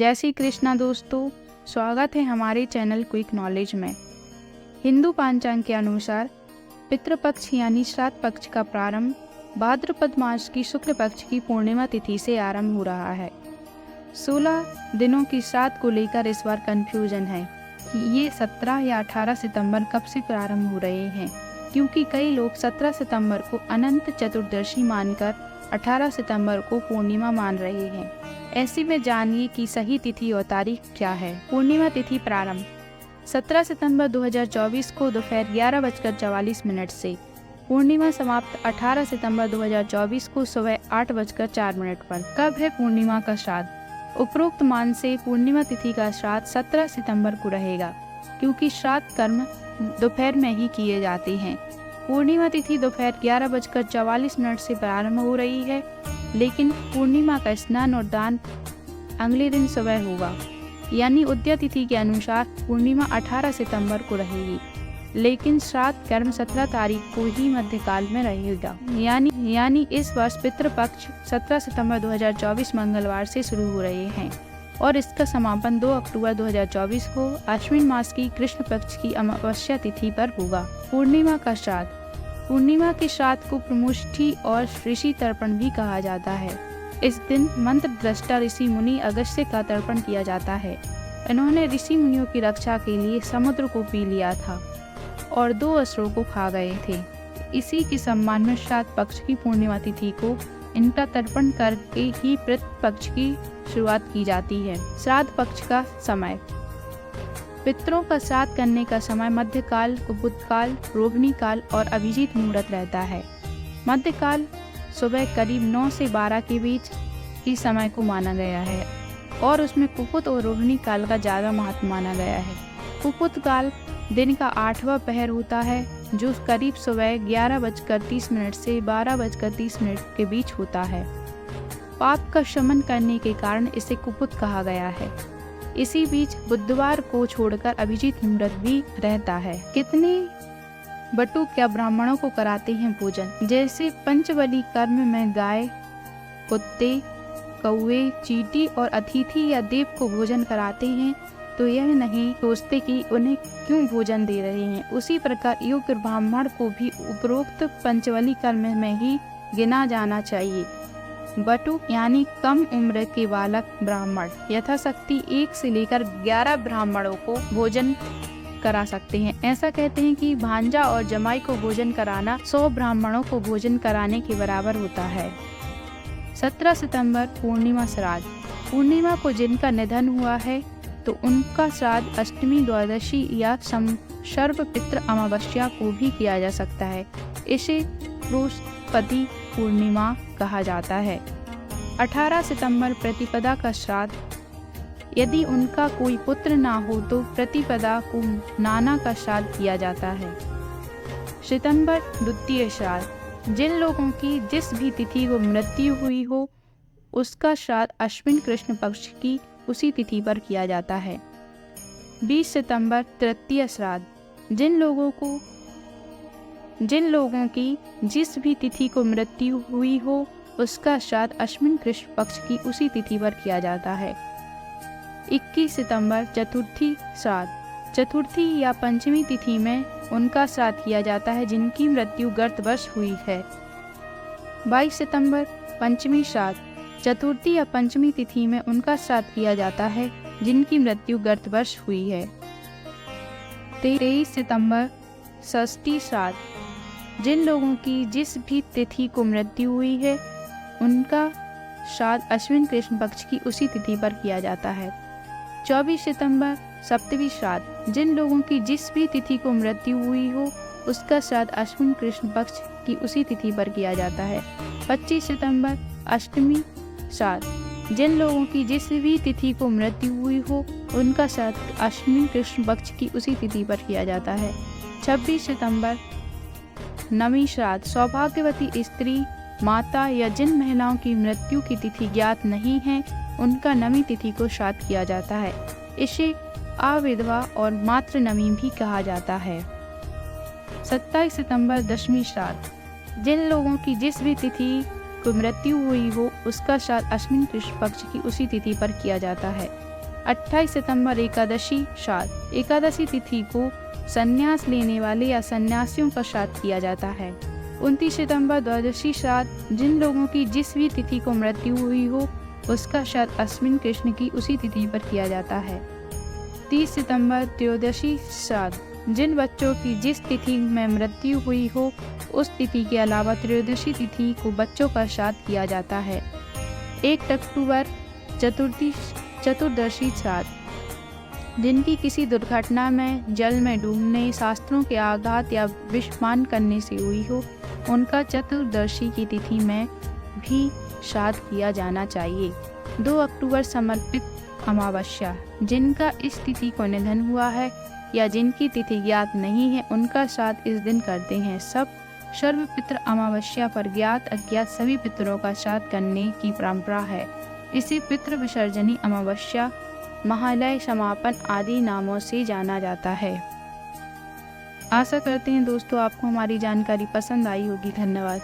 जय श्री कृष्णा दोस्तों, स्वागत है हमारे चैनल क्विक नॉलेज में। हिंदू पंचांग के अनुसार पितृपक्ष यानी श्राद्ध पक्ष का प्रारंभ भाद्रपद मास की शुक्ल पक्ष की पूर्णिमा तिथि से आरंभ हो रहा है। 16 दिनों की श्राद्ध को लेकर इस बार कंफ्यूजन है कि ये 17 या 18 सितंबर कब से प्रारंभ हो रहे हैं, क्योंकि कई लोग 17 सितंबर को अनंत चतुर्दशी मानकर 18 सितंबर को पूर्णिमा मान रहे हैं। ऐसे में जानिए कि सही तिथि और तारीख क्या है। पूर्णिमा तिथि प्रारंभ 17 सितंबर 2024 को दोपहर 11:44 से। पूर्णिमा समाप्त 18 सितंबर 2024 को सुबह 8:04 पर। कब है पूर्णिमा का श्राद्ध? उपरोक्त मान से पूर्णिमा तिथि का श्राद्ध 17 सितंबर को रहेगा, क्योंकि श्राद्ध कर्म दोपहर में ही किए जाते हैं। पूर्णिमा तिथि दोपहर 11:44 से प्रारंभ हो रही है, लेकिन पूर्णिमा का स्नान और दान अगले दिन सुबह होगा। यानी उदय तिथि के अनुसार पूर्णिमा 18 सितंबर को रहेगी, लेकिन श्राद्ध कर्म 17 तारीख को ही मध्यकाल में रहेगा। यानी इस वर्ष पितृपक्ष 17 सितंबर 2024 मंगलवार से शुरू हो रहे हैं और इसका समापन 2 अक्टूबर 2024 को अश्विन मास की कृष्ण पक्ष की अमावस्या तिथि पर होगा। पूर्णिमा का श्राद्ध। पूर्णिमा के श्राद्ध को प्रमुष्टि और ऋषि तर्पण भी कहा जाता है। इस दिन मंत्र दृष्टा ऋषि मुनि अगस्त्य का तर्पण किया जाता है। इन्होंने ऋषि मुनियों की रक्षा के लिए समुद्र को पी लिया था और 2 असुरों को खा गए थे। इसी के सम्मान में श्राद्ध पक्ष की पूर्णिमा तिथि को इनका तर्पण करके ही पितृपक्ष की शुरुआत की जाती है। श्राद्ध पक्ष का समय। पितरों का श्राद्ध करने का समय मध्यकाल, कुबुतकाल, रोहिणी काल और अभिजीत मुहूर्त रहता है। मध्यकाल सुबह करीब 9 से 12 के बीच की समय को माना गया है और उसमें कुपुत और रोहिणी काल का ज़्यादा महत्व माना गया है। कुपुत काल दिन का 8वां पहर होता है, जो करीब सुबह 11:30 से 12:30 के बीच होता है। पाप का शमन करने के कारण इसे कुपुत कहा गया है। इसी बीच बुधवार को छोड़कर अभिजीत मुहूर्त भी रहता है। कितने बटुक क्या ब्राह्मणों को कराते हैं भोजन? जैसे पंचबली कर्म में गाय, कुत्ते, कौवे, चींटी और अतिथि या देव को भोजन कराते हैं, तो यह नहीं सोचते कि उन्हें क्यों भोजन दे रहे हैं। उसी प्रकार योग्य ब्राह्मण को भी उपरोक्त पंचबली कर्म में ही गिना जाना चाहिए। बटुक यानी कम उम्र के बालक ब्राह्मण यथाशक्ति 1 से लेकर 11 ब्राह्मणों को भोजन करा सकते हैं। ऐसा कहते हैं कि भांजा और जमाई को भोजन कराना 100 ब्राह्मणों को भोजन कराने के बराबर होता है। 17 सितंबर पूर्णिमा श्राद्ध। पूर्णिमा को जिनका निधन हुआ है तो उनका श्राद्ध अष्टमी, द्वादशी या सर्व पितृ अमावस्या को भी किया जा सकता है। इसे बृहस्पति पूर्णिमा कहा जाता है। 18 सितंबर प्रतिपदा का श्राद्ध। यदि उनका कोई पुत्र ना हो तो प्रतिपदा को नाना का श्राद्ध किया जाता है। सितंबर द्वितीय श्राद्ध। जिन लोगों की जिस भी तिथि को मृत्यु हुई हो उसका श्राद्ध अश्विन कृष्ण पक्ष की उसी तिथि पर किया जाता है। 20 सितंबर तृतीय श्राद्ध। जिन लोगों की जिस भी तिथि को मृत्यु हुई हो उसका श्राद्ध अश्विन कृष्ण पक्ष की उसी तिथि पर किया जाता है। 21 सितंबर चतुर्थी श्राद्ध। चतुर्थी या पंचमी तिथि में उनका श्राद्ध किया जाता है जिनकी मृत्यु गर्तवश हुई है। 22 सितंबर पंचमी श्राद्ध। चतुर्थी या पंचमी तिथि में उनका श्राद्ध किया जाता है जिनकी मृत्यु गर्तवश हुई है। 23 सितंबर षष्ठी श्राद्ध। जिन लोगों की जिस भी तिथि को मृत्यु हुई है उनका श्राद्ध अश्विन कृष्ण पक्ष की उसी तिथि पर किया जाता है। 24 सितंबर सप्तमी श्राद्ध। जिन लोगों की जिस भी तिथि को मृत्यु हुई हो उसका श्राद्ध अश्विन कृष्ण पक्ष की उसी तिथि पर किया जाता है। 25 सितंबर अष्टमी श्राद्ध। जिन लोगों की जिस भी तिथि को मृत्यु हुई हो उनका श्राद्ध अश्विन कृष्ण पक्ष की उसी तिथि पर किया जाता है। 26 सितंबर नवी श्राद्ध। सौभाग्यवती स्त्री, माता या जिन महिलाओं की मृत्यु की तिथि ज्ञात नहीं है उनका नवी तिथि को श्राद्ध किया जाता है। इसे अविधवा और मातृ नवी भी कहा जाता है। 27 सितंबर दशमी श्राद्ध। जिन लोगों की जिस भी तिथि को मृत्यु हुई हो उसका श्राद्ध अश्विन कृष्ण पक्ष की उसी तिथि पर किया जाता है। 28 सितंबर एकादशी श्राद्ध। एकादशी तिथि को संन्यास लेने वाले या सन्यासियों का श्राद्ध किया जाता है। 29 सितंबर द्वादशी श्राद्ध। जिन लोगों की जिस भी तिथि को मृत्यु हुई हो उसका श्राद्ध अश्विन कृष्ण की उसी तिथि पर किया जाता है। 30 सितंबर त्रयोदशी श्राद्ध। जिन बच्चों की जिस तिथि में मृत्यु हुई हो उस तिथि के अलावा त्रयोदशी तिथि को बच्चों का श्राद्ध किया जाता है। 1 अक्टूबर चतुर्दशी श्राद्ध। जिनकी किसी दुर्घटना में जल में डूबने, शास्त्रों के आघात या विषपान करने से हुई हो उनका चतुर्दशी की तिथि में भी श्राद्ध किया जाना चाहिए। 2 अक्टूबर समर्पित अमावस्या। जिनका इस तिथि को निधन हुआ है या जिनकी तिथि ज्ञात नहीं है उनका श्राद्ध इस दिन करते हैं। सब सर्व पितृ अमावस्या पर ज्ञात अज्ञात सभी पितरों का श्राद्ध करने की परंपरा है। इसे पितृ विसर्जनी अमावस्या, महालय समापन आदि नामों से जाना जाता है। आशा करते हैं दोस्तों आपको हमारी जानकारी पसंद आई होगी। धन्यवाद।